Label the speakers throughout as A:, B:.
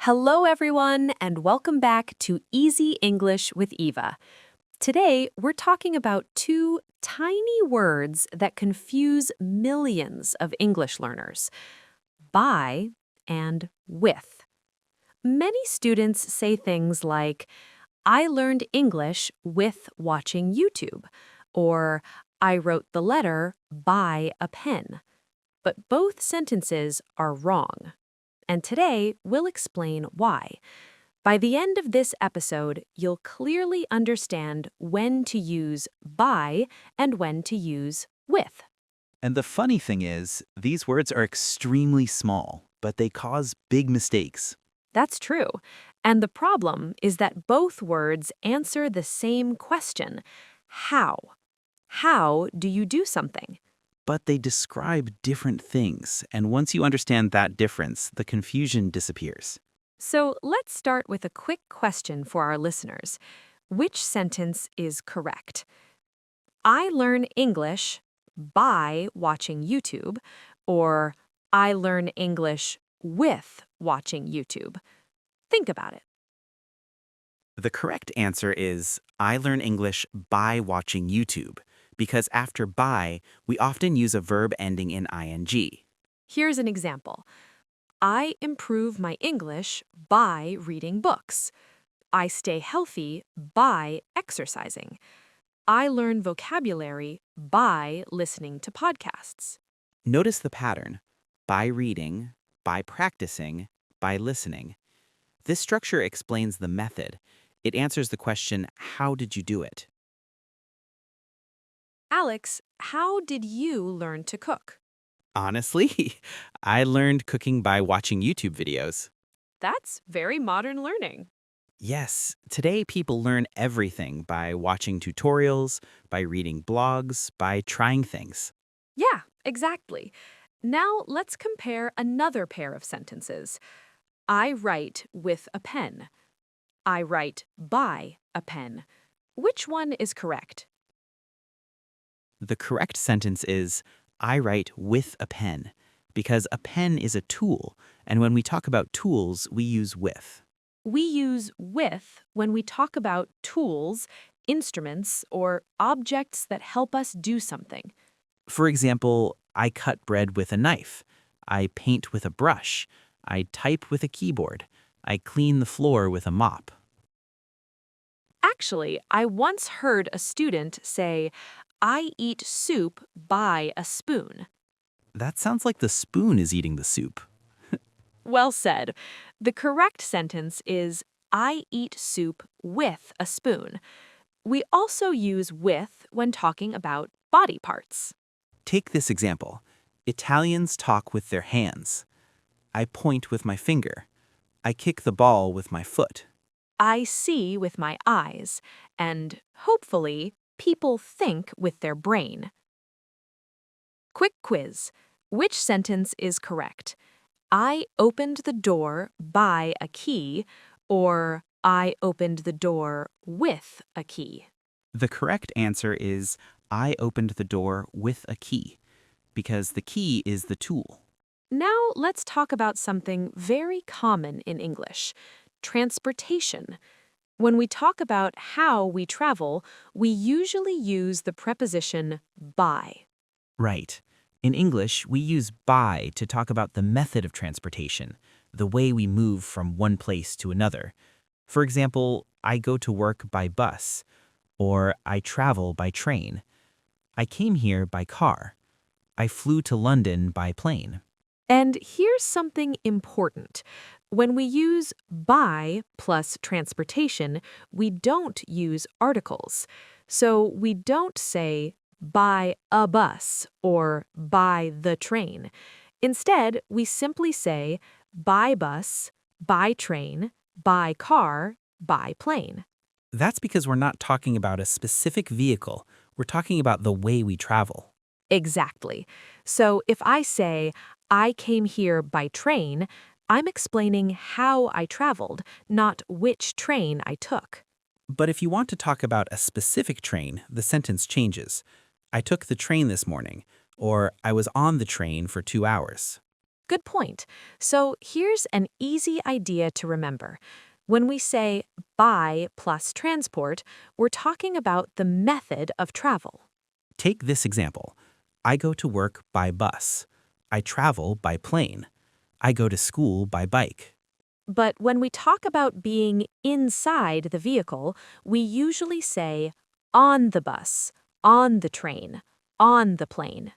A: Hello, everyone, and welcome back to Easy English with Eva. Today, we're talking about two tiny words that confuse millions of English learners: by and with. Many students say things like, I learned English with watching YouTube, or I wrote the letter by a pen. But both sentences are wrong. And today, we'll explain why. By the end of this episode, you'll clearly understand when to use by and when to use with.
B: And the funny thing is, these words are extremely small, but they cause big mistakes.
A: That's true. And the problem is that both words answer the same question: how? How do you do something?
B: But they describe different things, and once you understand that difference, the confusion disappears.
A: So let's start with a quick question for our listeners. Which sentence is correct? I learn English by watching YouTube, or I learn English with watching YouTube. Think about it.
B: The correct answer is, I learn English by watching YouTube, because after by, we often use a verb ending in ing.
A: Here's an example. I improve my English by reading books. I stay healthy by exercising. I learn vocabulary by listening to podcasts.
B: Notice the pattern: by reading, by practicing, by listening. This structure explains the method. It answers the question, how did you do it?
A: Alex, how did you learn to cook?
B: Honestly, I learned cooking by watching YouTube videos.
A: That's very modern learning.
B: Yes, today people learn everything by watching tutorials, by reading blogs, by trying things.
A: Yeah, exactly. Now let's compare another pair of sentences. I write with a pen. I write by a pen. Which one is correct?
B: The correct sentence is, I write with a pen, because a pen is a tool, and when we talk about tools, we use with.
A: We use with when we talk about tools, instruments, or objects that help us do something.
B: For example, I cut bread with a knife. I paint with a brush. I type with a keyboard. I clean the floor with a mop.
A: Actually, I once heard a student say, I eat soup by a spoon.
B: That sounds like the spoon is eating the soup.
A: Well said. The correct sentence is, I eat soup with a spoon. We also use with when talking about body parts.
B: Take this example. Italians talk with their hands. I point with my finger. I kick the ball with my foot.
A: I see with my eyes, and hopefully, people think with their brain. Quick quiz. Which sentence is correct? I opened the door by a key, or I opened the door with a key.
B: The correct answer is, I opened the door with a key, because the key is the tool.
A: Now let's talk about something very common in English: transportation. When we talk about how we travel, we usually use the preposition by.
B: Right. In English, we use by to talk about the method of transportation, the way we move from one place to another. For example, I go to work by bus, or I travel by train. I came here by car. I flew to London by plane.
A: And here's something important. When we use by plus transportation, we don't use articles. So we don't say by a bus or by the train. Instead, we simply say by bus, by train, by car, by plane.
B: That's because we're not talking about a specific vehicle. We're talking about the way we travel.
A: Exactly. So if I say, I came here by train, I'm explaining how I traveled, not which train I took.
B: But if you want to talk about a specific train, the sentence changes. I took the train this morning, or I was on the train for 2 hours.
A: Good point. So here's an easy idea to remember. When we say by plus transport, we're talking about the method of travel.
B: Take this example. I go to work by bus. I travel by plane. I go to school by bike.
A: But when we talk about being inside the vehicle, we usually say on the bus, on the train, on the plane.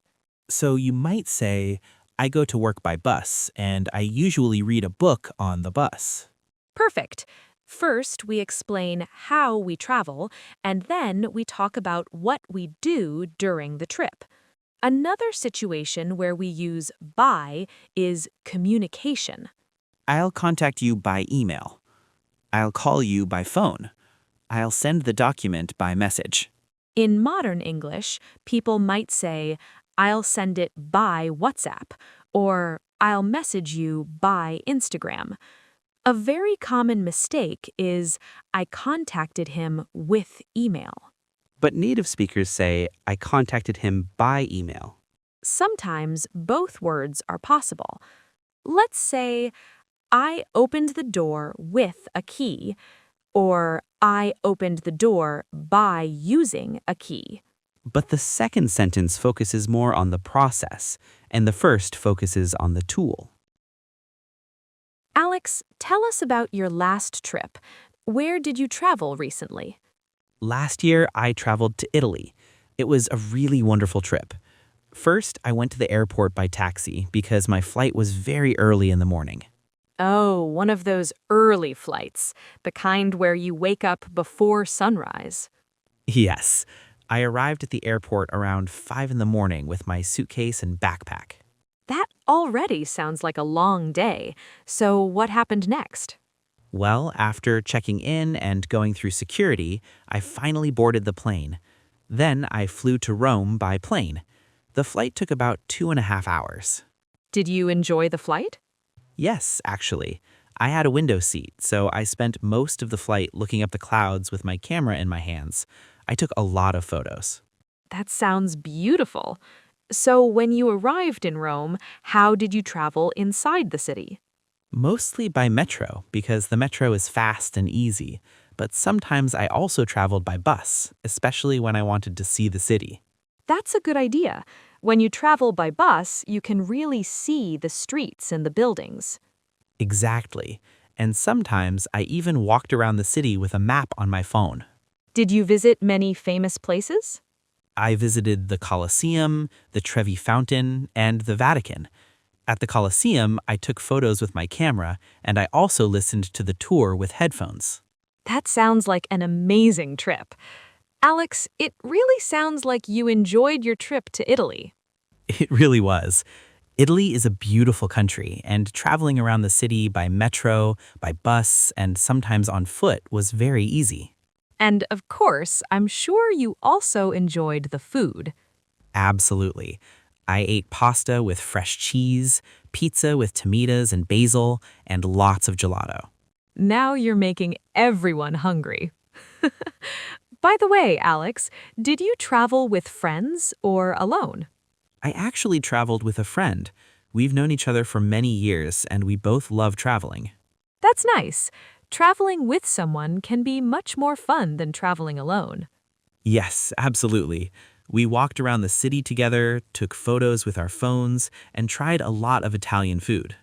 B: So you might say, I go to work by bus, and I usually read a book on the bus.
A: Perfect. First, we explain how we travel, and then we talk about what we do during the trip. Another situation where we use by is communication.
B: I'll contact you by email. I'll call you by phone. I'll send the document by message.
A: In modern English, people might say, I'll send it by WhatsApp, or I'll message you by Instagram. A very common mistake is, I contacted him with email.
C: But native speakers say, I contacted him by email.
A: Sometimes both words are possible. Let's say, I opened the door with a key, or I opened the door by using a key.
C: But the second sentence focuses more on the process, and the first focuses on the tool.
A: Alex, tell us about your last trip. Where did you travel recently?
B: Last year, I traveled to Italy. It was a really wonderful trip. First, I went to the airport by taxi because my flight was very early in the morning.
A: Oh, one of those early flights, the kind where you wake up before sunrise.
B: Yes, I arrived at the airport around 5 in the morning with my suitcase and backpack.
A: That already sounds like a long day. So what happened next?
B: Well, after checking in and going through security, I finally boarded the plane. Then I flew to Rome by plane. The flight took about 2.5 hours.
A: Did you enjoy the flight?
B: Yes, actually. I had a window seat, so I spent most of the flight looking up the clouds with my camera in my hands. I took a lot of photos.
A: That sounds beautiful. So when you arrived in Rome, how did you travel inside the city?
B: Mostly by metro, because the metro is fast and easy. But sometimes I also traveled by bus, especially when I wanted to see the city.
A: That's a good idea. When you travel by bus, you can really see the streets and the buildings.
B: Exactly. And sometimes I even walked around the city with a map on my phone.
A: Did you visit many famous places?
B: I visited the Colosseum, the Trevi Fountain, and the Vatican. At the Colosseum, I took photos with my camera, and I also listened to the tour with headphones.
A: That sounds like an amazing trip. Alex, it really sounds like you enjoyed your trip to Italy.
B: It really was. Italy is a beautiful country, and traveling around the city by metro, by bus, and sometimes on foot was very easy.
A: And of course, I'm sure you also enjoyed the food.
B: Absolutely. I ate pasta with fresh cheese, pizza with tomatoes and basil, and lots of gelato.
A: Now you're making everyone hungry. By the way, Alex, did you travel with friends or alone?
B: I actually traveled with a friend. We've known each other for many years, and we both love traveling.
A: That's nice. Traveling with someone can be much more fun than traveling alone.
B: Yes, absolutely. We walked around the city together, took photos with our phones, and tried a lot of Italian food.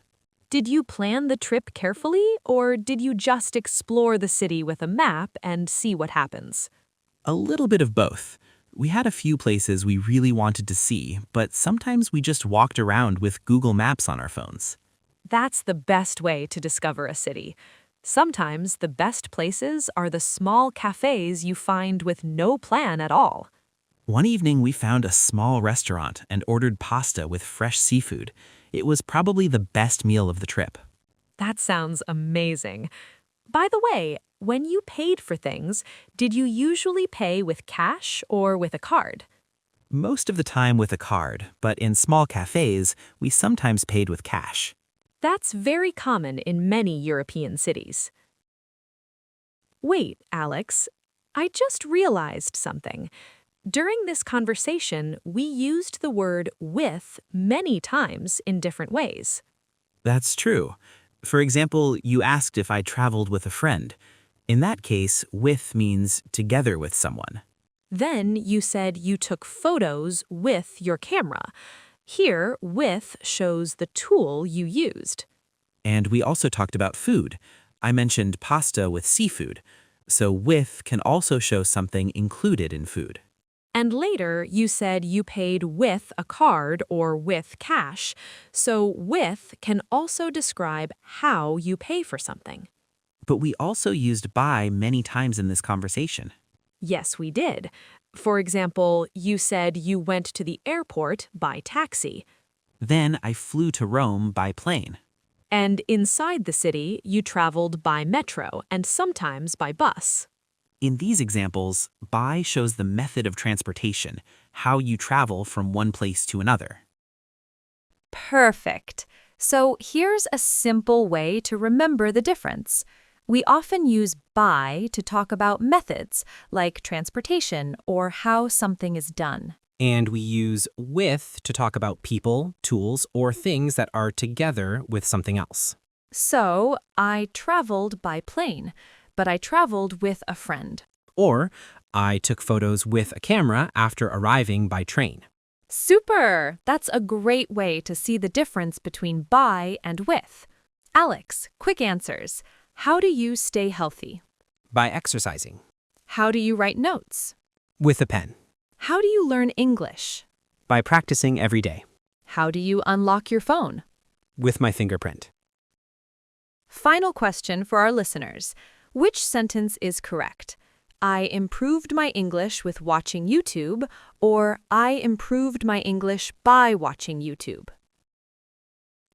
A: Did you plan the trip carefully, or did you just explore the city with a map and see what happens?
B: A little bit of both. We had a few places we really wanted to see, but sometimes we just walked around with Google Maps on our phones.
A: That's the best way to discover a city. Sometimes the best places are the small cafes you find with no plan at all.
B: One evening, we found a small restaurant and ordered pasta with fresh seafood. It was probably the best meal of the trip.
A: That sounds amazing. By the way, when you paid for things, did you usually pay with cash or with a card?
B: Most of the time with a card, but in small cafes, we sometimes paid with cash.
A: That's very common in many European cities. Wait, Alex, I just realized something. During this conversation, we used the word with many times in different ways.
B: That's true. For example, you asked if I traveled with a friend. In that case, with means together with someone.
A: Then you said you took photos with your camera. Here, with shows the tool you used.
B: And we also talked about food. I mentioned pasta with seafood. So with can also show something included in food.
A: And later, you said you paid with a card or with cash. So with can also describe how you pay for something.
B: But we also used by many times in this conversation.
A: Yes, we did. For example, you said you went to the airport by taxi.
B: Then I flew to Rome by plane.
A: And inside the city, you traveled by metro and sometimes by bus.
B: In these examples, by shows the method of transportation, how you travel from one place to another.
A: Perfect. So here's a simple way to remember the difference. We often use by to talk about methods, like transportation or how something is done.
D: And we use with to talk about people, tools, or things that are together with something else.
A: So, I traveled by plane, but I traveled with a friend.
D: Or, I took photos with a camera after arriving by train.
A: Super! That's a great way to see the difference between by and with. Alex, quick answers. How do you stay healthy?
D: By exercising.
A: How do you write notes?
D: With a pen.
A: How do you learn English?
D: By practicing every day.
A: How do you unlock your phone?
D: With my fingerprint.
A: Final question for our listeners. Which sentence is correct? I improved my English with watching YouTube, or I improved my English by watching YouTube.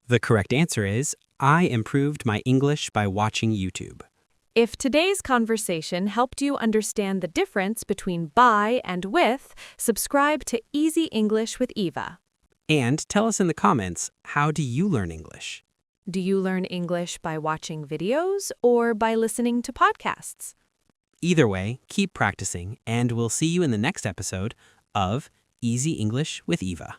D: The correct answer is, I improved my English by watching YouTube.
A: If today's conversation helped you understand the difference between by and with, subscribe to Easy English with Eva.
D: And tell us in the comments, how do you learn English?
A: Do you learn English by watching videos or by listening to podcasts?
D: Either way, keep practicing, and we'll see you in the next episode of Easy English with Eva.